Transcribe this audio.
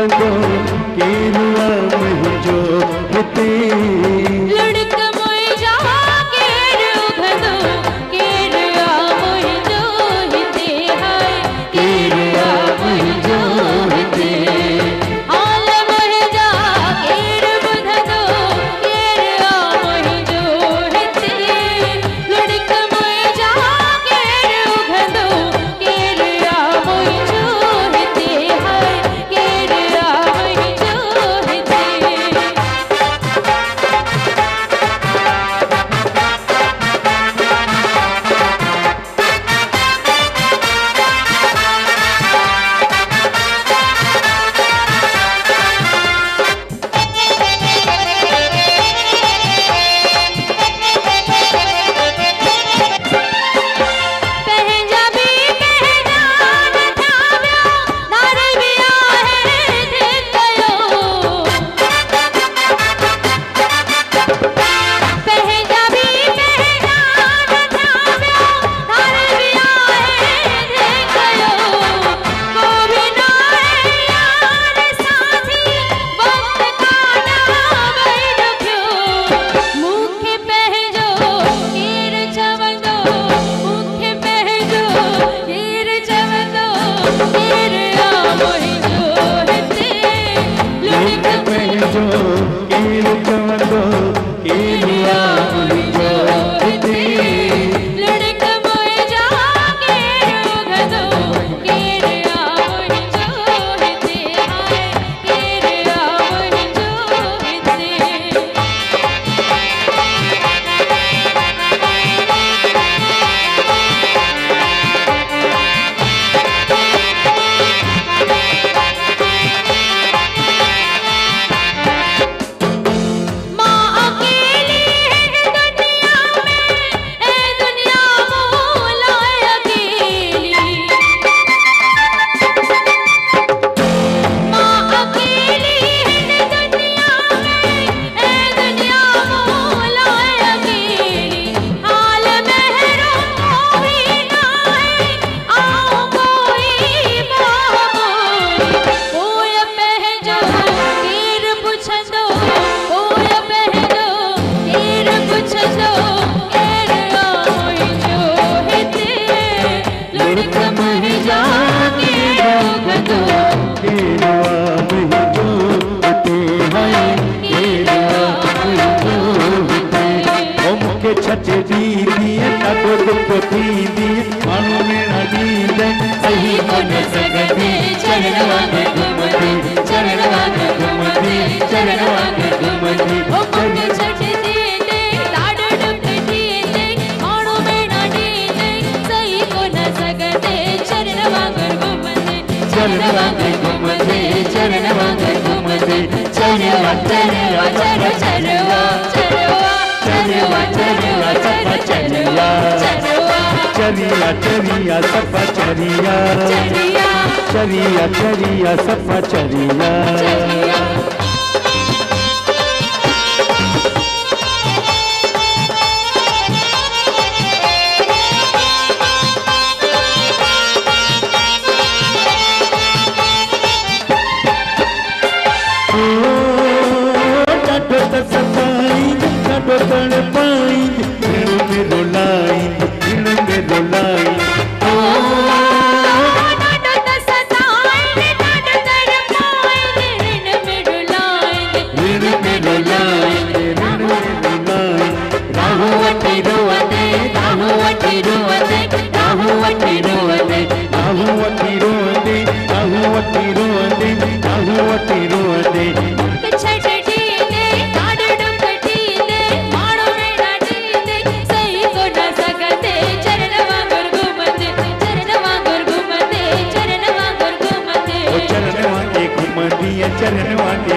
उघंदो केरुआ मुंहिंजो हिते लुड़क मुंहिंजा केरु उघंदो केरुआ मुंहिंजो हिते हाय केरुआ मुंहिंजो हिते हाल मुंहिंजा केरु ॿुधंदो केरुआ मुंहिंजो हिते लुड़क मुंहिंजा केरु उघंदो केरुआ मुंहिंजो हिते हाय केरुआ मुंहिंजो हिते पंहिंजा बि पहचान था विया धार बि आहे कयो पंहिंजा बि पहचान था विया धार बि आहे कयो को बि न आहे यार साथी वक़्त काना वही रखियो मूंखे पंहिंजो केरु चवंदो मूंखे पंहिंजो केरु चवंदो केरु आ मुंहिंजो हिते लुड़क पंहिंजो केरु चवंदो केरुआ मुंहिंजो हिते लुड़क मुंहिंजा केरु उघंदो केरुआ मुंहिंजो हिते हाय केरुआ मुंहिंजो हिते मां अकेली है दुनिया में ए दुनिया मौला अकेली मां अकेली है दुनिया में ए दुनिया मौला अकेली हाल महरों को भी ना है आओ कोई बाबोली कोई पंहिंजो केरु पुछंदो कोई पंहिंजो केरु पुछंदो केरु आ मुंहिंजो हिते लुड़क मुंहिंजा केरु उघंदो केरुआ मुंहिंजो हिते हाय केरुआ मुंहिंजो हिते ओ मूंखे छॾे ॾींदी ॾाढो दुख थींदी माण्हू मेणा ॾींदे सही कोन सघंदे चरण वांगुरु घुमंदे चरण वांगुरु घुमंदे चरण वांगुरु घुमंदे ओ मूंखे छॾे ॾींदे ॾाढो ॾुख थींदे माण्हू मेणा ॾींदे सही कोन सघंदे चरण वांगुरु घुमंदे चरण वांगुरु घुमंदे चरण वांगुरु घुमंदे चरवा चरवा चर चरवा चरवा चरवा चरवा चर चरवा चरवा चरिया चरिया सफा चरिया चरिया चरिया चरिया सफा चरिया चरिया ॾाढो त सताई ॾाढो तड़पाई दिल में रुलाई दिल में रुलाई ॾाढो त सताए ॾाढो तड़पाए ऋण में रुलाए ऋण में रुलाई ऋण में रुलाई राहू वठी रोवंदे राहू वठी रोवंदे राहू वठी रोवंदे आहू वठी रोंदे आहू वठी रोंदे आहू वठी रोंदे छॾ ॾींदे ॾाढो ॾुख थींदे माण्हू मेणा ॾींदे सही कोन सघंदे चरण वांगुरु घुमंदे चरण वांगुरु घुमंदे चरण वांगुरु घुमंदे चरण वांगे घुमंदी चरण वांगे